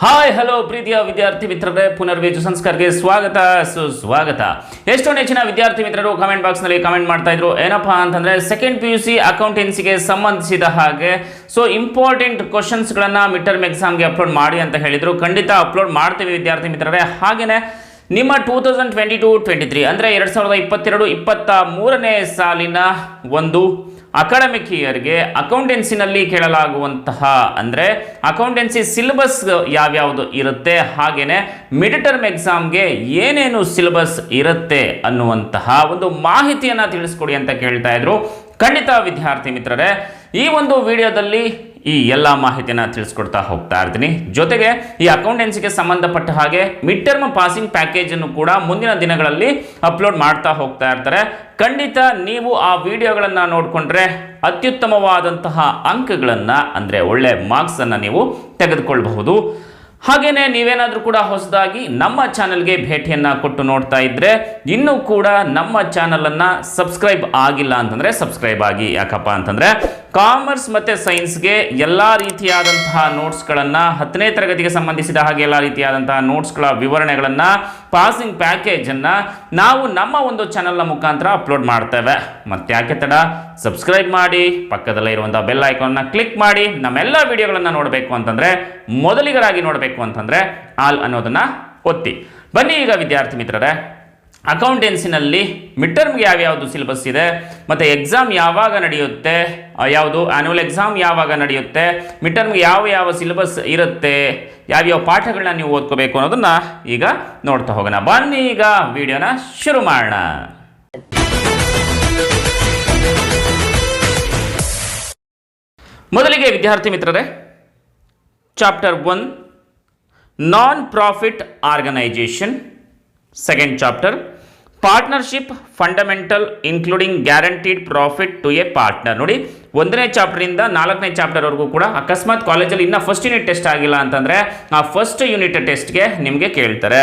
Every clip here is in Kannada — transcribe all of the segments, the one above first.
ಹಾಯ್ ಹಲೋ ಪ್ರೀತಿಯ ವಿದ್ಯಾರ್ಥಿ ಮಿತ್ರರೇ, ಪುನರ್ವೇಜು ಸಂಸ್ಕಾರಕ್ಕೆ ಸ್ವಾಗತ ಸುಸ್ವಾಗತ. ಎಷ್ಟೋ ನೆಚ್ಚಿನ ವಿದ್ಯಾರ್ಥಿ ಮಿತ್ರರು ಕಮೆಂಟ್ ಬಾಕ್ಸ್ನಲ್ಲಿ ಕಮೆಂಟ್ ಮಾಡ್ತಾ ಇದ್ರು. ಏನಪ್ಪಾ ಅಂತಂದ್ರೆ ಸೆಕೆಂಡ್ PUC ಅಕೌಂಟೆನ್ಸಿಗೆ ಸಂಬಂಧಿಸಿದ ಹಾಗೆ ಇಂಪಾರ್ಟೆಂಟ್ ಕ್ವಶನ್ಸ್ಗಳನ್ನು ಮಿಡ್ ಟರ್ಮ್ ಎಕ್ಸಾಮ್ಗೆ ಅಪ್ಲೋಡ್ ಮಾಡಿ ಅಂತ ಹೇಳಿದ್ರು. ಖಂಡಿತ ಅಪ್ಲೋಡ್ ಮಾಡ್ತೀವಿ ವಿದ್ಯಾರ್ಥಿ ಮಿತ್ರರೇ. ಹಾಗೆಯೇ ನಿಮ್ಮ 2022-23 ಅಂದರೆ 2022-23ನೇ ಸಾಲಿನ ಒಂದು ಅಕಾಡೆಮಿಕ್ ಇಯರ್ಗೆ ಅಕೌಂಟೆನ್ಸಿನಲ್ಲಿ ಕೇಳಲಾಗುವಂತಹ ಅಂದರೆ ಅಕೌಂಟೆನ್ಸಿ ಸಿಲೆಬಸ್ ಯಾವ್ಯಾವುದು ಇರುತ್ತೆ, ಹಾಗೆಯೇ ಮಿಡ್ ಟರ್ಮ್ ಎಕ್ಸಾಮ್ಗೆ ಏನೇನು ಸಿಲೆಬಸ್ ಇರುತ್ತೆ ಅನ್ನುವಂತಹ ಒಂದು ಮಾಹಿತಿಯನ್ನು ತಿಳಿಸ್ಕೊಡಿ ಅಂತ ಕೇಳ್ತಾ ಇದ್ರು. ಖಂಡಿತ ವಿದ್ಯಾರ್ಥಿ ಮಿತ್ರರೇ, ಈ ಒಂದು ವಿಡಿಯೋದಲ್ಲಿ ಈ ಎಲ್ಲ ಮಾಹಿತಿಯನ್ನು ತಿಳಿಸ್ಕೊಡ್ತಾ ಹೋಗ್ತಾ ಇರ್ತೀನಿ. ಜೊತೆಗೆ ಈ ಅಕೌಂಟೆನ್ಸಿಗೆ ಸಂಬಂಧಪಟ್ಟ ಹಾಗೆ ಮಿಡ್ ಟರ್ಮ್ ಪಾಸಿಂಗ್ ಪ್ಯಾಕೇಜನ್ನು ಕೂಡ ಮುಂದಿನ ದಿನಗಳಲ್ಲಿ ಅಪ್ಲೋಡ್ ಮಾಡ್ತಾ ಹೋಗ್ತಾ ಇರ್ತಾರೆ. ಖಂಡಿತ ನೀವು ಆ ವಿಡಿಯೋಗಳನ್ನು ನೋಡಿಕೊಂಡ್ರೆ ಅತ್ಯುತ್ತಮವಾದಂತಹ ಅಂಕಗಳನ್ನು ಅಂದರೆ ಒಳ್ಳೆ ಮಾರ್ಕ್ಸನ್ನು ನೀವು ತೆಗೆದುಕೊಳ್ಳಬಹುದು. ಹಾಗೆಯೇ ನೀವೇನಾದರೂ ಕೂಡ ಹೊಸದಾಗಿ ನಮ್ಮ ಚಾನಲ್ಗೆ ಭೇಟಿಯನ್ನು ಕೊಟ್ಟು ನೋಡ್ತಾ ಇದ್ದರೆ ಇನ್ನೂ ಕೂಡ ನಮ್ಮ ಚಾನಲನ್ನು ಸಬ್ಸ್ಕ್ರೈಬ್ ಆಗಿಲ್ಲ ಅಂತಂದರೆ ಸಬ್ಸ್ಕ್ರೈಬ್ ಆಗಿ. ಯಾಕಪ್ಪ ಅಂತಂದರೆ ಕಾಮರ್ಸ್ ಮತ್ತು ಸೈನ್ಸ್ಗೆ ಎಲ್ಲ ರೀತಿಯಾದಂತಹ ನೋಟ್ಸ್ಗಳನ್ನು 10ನೇ ತರಗತಿಗೆ ಸಂಬಂಧಿಸಿದ ಹಾಗೆ ಎಲ್ಲ ರೀತಿಯಾದಂತಹ ನೋಟ್ಸ್ಗಳ ವಿವರಣೆಗಳನ್ನು ಪಾಸಿಂಗ್ ಪ್ಯಾಕೇಜನ್ನು ನಾವು ನಮ್ಮ ಒಂದು ಚಾನಲ್ನ ಮುಖಾಂತರ ಅಪ್ಲೋಡ್ ಮಾಡ್ತೇವೆ. ಮತ್ತೆ ಯಾಕೆ ತಡ, ಸಬ್ಸ್ಕ್ರೈಬ್ ಮಾಡಿ, ಪಕ್ಕದಲ್ಲೇ ಇರುವಂಥ ಬೆಲ್ ಐಕಾನ್ನ ಕ್ಲಿಕ್ ಮಾಡಿ. ನಮ್ಮೆಲ್ಲ ವಿಡಿಯೋಗಳನ್ನು ನೋಡಬೇಕು ಅಂತಂದರೆ, ಮೊದಲಿಗರಾಗಿ ನೋಡಬೇಕು ಅಂತಂದರೆ ಆಲ್ ಅನ್ನೋದನ್ನು ಒತ್ತಿ. ಬನ್ನಿ ಈಗ ವಿದ್ಯಾರ್ಥಿ ಮಿತ್ರರೇ, ಅಕೌಂಟೆನ್ಸಿನಲ್ಲಿ ಮಿಡ್ ಟರ್ಮ್ಗೆ ಯಾವ್ಯಾವುದು ಸಿಲೆಬಸ್ ಇದೆ, ಮತ್ತು ಎಕ್ಸಾಮ್ ಯಾವಾಗ ನಡೆಯುತ್ತೆ, ಯಾವುದು ಆ್ಯನ್ಯುವಲ್ ಎಕ್ಸಾಮ್ ಯಾವಾಗ ನಡೆಯುತ್ತೆ, ಮಿಡ್ ಟರ್ಮ್ಗೆ ಯಾವ ಸಿಲೆಬಸ್ ಇರುತ್ತೆ, ಯಾವ್ಯಾವ ಪಾಠಗಳನ್ನ ನೀವು ಓದ್ಕೋಬೇಕು ಅನ್ನೋದನ್ನು ಈಗ ನೋಡ್ತಾ ಹೋಗೋಣ. ಬನ್ನಿ ಈಗ ವಿಡಿಯೋನ ಶುರು ಮಾಡೋಣ. ಮೊದಲಿಗೆ ವಿದ್ಯಾರ್ಥಿ ಮಿತ್ರರೇ, chapter 1 non profit organisation, second chapter partnership fundamental including guaranteed profit to a partner. ನೋಡಿ, 1ನೇ ಚಾಪ್ಟರಿಂದ 4ನೇ ಚಾಪ್ಟರ್ವರೆಗೂ ಕೂಡ ಅಕಸ್ಮಾತ್ ಕಾಲೇಜಲ್ಲಿ ಇನ್ನೂ ಫಸ್ಟ್ ಯೂನಿಟ್ ಟೆಸ್ಟ್ ಆಗಿಲ್ಲ ಅಂತಂದರೆ ಆ ಫಸ್ಟ್ ಯೂನಿಟ್ ಟೆಸ್ಟ್ಗೆ ನಿಮಗೆ ಕೇಳ್ತಾರೆ.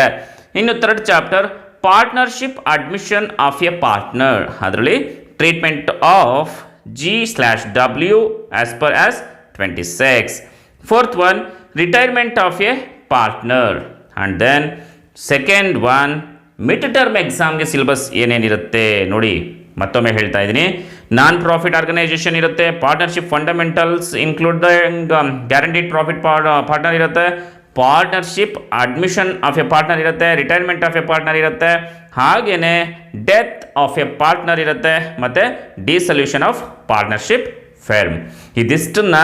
ಇನ್ನು third chapter partnership admission of a partner, ಅದರಲ್ಲಿ treatment of G/W as per as 26. Fourth one retirement of a partner. And then second one mid term ಎಕ್ಸಾಮ್ಗೆ ಸಿಲೆಬಸ್ ಏನೇನಿರುತ್ತೆ ನೋಡಿ, ಮತ್ತೊಮ್ಮೆ ಹೇಳ್ತಾ ಇದ್ದೀನಿ. ನಾನ್ ಪ್ರಾಫಿಟ್ ಆರ್ಗನೈಜೇಷನ್ ಇರುತ್ತೆ, partnership fundamentals including guaranteed profit partner ಇರುತ್ತೆ, partnership admission of a partner ಇರುತ್ತೆ, ರಿಟೈರ್ಮೆಂಟ್ ಆಫ್ ಎ ಪಾರ್ಟ್ನರ್ ಇರುತ್ತೆ, ಹಾಗೆಯೇ ಡೆತ್ ಆಫ್ ಎ ಪಾರ್ಟ್ನರ್ ಇರುತ್ತೆ, ಮತ್ತು ಡಿಸಲ್ಯೂಷನ್ ಆಫ್ ಪಾರ್ಟ್ನರ್ಶಿಪ್ ಫರ್ಮ್. ಇದಿಷ್ಟನ್ನ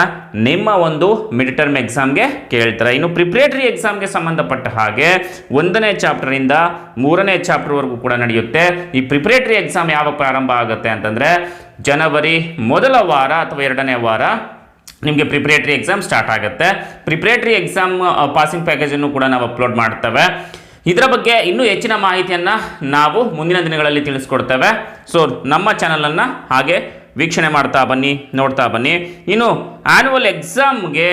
ನಿಮ್ಮ ಒಂದು ಮಿಡ್ ಟರ್ಮ್ ಎಕ್ಸಾಮ್ಗೆ ಕೇಳ್ತಾರೆ. ಇನ್ನು ಪ್ರಿಪ್ರೇಟರಿ ಎಕ್ಸಾಮ್ಗೆ ಸಂಬಂಧಪಟ್ಟ ಹಾಗೆ 1ನೇ ಚಾಪ್ಟರಿಂದ 3ನೇ ಚಾಪ್ಟರ್ವರೆಗೂ ಕೂಡ ನಡೆಯುತ್ತೆ. ಈ ಪ್ರಿಪ್ರೇಟರಿ ಎಕ್ಸಾಮ್ ಯಾವಾಗ ಪ್ರಾರಂಭ ಆಗುತ್ತೆ ಅಂತಂದರೆ ಜನವರಿ ಮೊದಲ ವಾರ ಅಥವಾ 2ನೇ ವಾರ ನಿಮಗೆ ಪ್ರಿಪ್ರೇಟರಿ ಎಕ್ಸಾಮ್ ಸ್ಟಾರ್ಟ್ ಆಗುತ್ತೆ. ಪ್ರಿಪ್ರೇಟರಿ ಎಕ್ಸಾಮ್ ಪಾಸಿಂಗ್ ಪ್ಯಾಕೇಜನ್ನು ಕೂಡ ನಾವು ಅಪ್ಲೋಡ್ ಮಾಡ್ತೇವೆ. ಇದರ ಬಗ್ಗೆ ಇನ್ನೂ ಹೆಚ್ಚಿನ ಮಾಹಿತಿಯನ್ನು ನಾವು ಮುಂದಿನ ದಿನಗಳಲ್ಲಿ ತಿಳಿಸ್ಕೊಡ್ತೇವೆ. ಸೊ ನಮ್ಮ ಚಾನಲನ್ನು ಹಾಗೆ ವೀಕ್ಷಣೆ ಮಾಡ್ತಾ ಬನ್ನಿ, ನೋಡ್ತಾ ಬನ್ನಿ. ಇನ್ನು ಆ್ಯನ್ಯುವಲ್ ಎಕ್ಸಾಮ್ಗೆ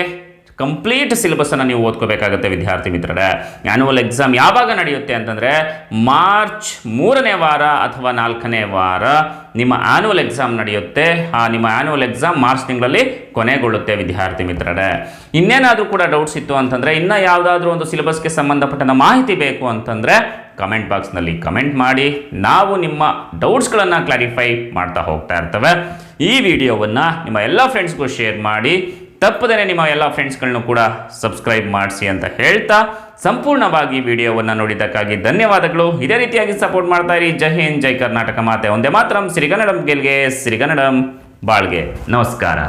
ಕಂಪ್ಲೀಟ್ ಸಿಲೆಬಸ್ಸನ್ನು ನೀವು ಓದ್ಕೋಬೇಕಾಗುತ್ತೆ ವಿದ್ಯಾರ್ಥಿ ಮಿತ್ರರೇ. ಆ್ಯನ್ಯುವಲ್ ಎಕ್ಸಾಮ್ ಯಾವಾಗ ನಡೆಯುತ್ತೆ ಅಂತಂದರೆ ಮಾರ್ಚ್ 3ನೇ ವಾರ ಅಥವಾ 4ನೇ ವಾರ ನಿಮ್ಮ ಆ್ಯನ್ಯುವಲ್ ಎಕ್ಸಾಮ್ ನಡೆಯುತ್ತೆ. ನಿಮ್ಮ ಆ್ಯನ್ಯುವಲ್ ಎಕ್ಸಾಮ್ ಮಾರ್ಚ್ ತಿಂಗಳಲ್ಲಿ ಕೊನೆಗೊಳ್ಳುತ್ತೆ ವಿದ್ಯಾರ್ಥಿ ಮಿತ್ರರೇ. ಇನ್ನೇನಾದರೂ ಕೂಡ ಡೌಟ್ಸ್ ಇತ್ತು ಅಂತಂದರೆ, ಇನ್ನೂ ಯಾವುದಾದ್ರೂ ಒಂದು ಸಿಲೆಬಸ್ಗೆ ಸಂಬಂಧಪಟ್ಟ ಮಾಹಿತಿ ಬೇಕು ಅಂತಂದರೆ ಕಮೆಂಟ್ ಬಾಕ್ಸ್ನಲ್ಲಿ ಕಮೆಂಟ್ ಮಾಡಿ, ನಾವು ನಿಮ್ಮ ಡೌಟ್ಸ್ಗಳನ್ನು ಕ್ಲಾರಿಫೈ ಮಾಡ್ತಾ ಹೋಗ್ತಾ ಇರ್ತೇವೆ. ಈ ವಿಡಿಯೋವನ್ನು ನಿಮ್ಮ ಎಲ್ಲ ಫ್ರೆಂಡ್ಸ್ಗೂ ಶೇರ್ ಮಾಡಿ, ತಪ್ಪದೇ ನಿಮ್ಮ ಎಲ್ಲ ಫ್ರೆಂಡ್ಸ್ಗಳನ್ನು ಕೂಡ ಸಬ್ಸ್ಕ್ರೈಬ್ ಮಾಡಿಸಿ ಅಂತ ಹೇಳ್ತಾ ಸಂಪೂರ್ಣವಾಗಿ ವಿಡಿಯೋವನ್ನು ನೋಡಿದ್ದಕ್ಕಾಗಿ ಧನ್ಯವಾದಗಳು. ಇದೇ ರೀತಿಯಾಗಿ ಸಪೋರ್ಟ್ ಮಾಡ್ತಾ ಇರಿ. ಜೈ ಹಿಂದ್, ಜೈ ಕರ್ನಾಟಕ ಮಾತೆ, ಒಂದೇ ಮಾತರಂ, ಸಿರಿಗನ್ನಡಂ ಗೆಲ್ಗೆ, ಸಿರಿಗನ್ನಡಂ ಬಾಳ್ಗೆ. ನಮಸ್ಕಾರ.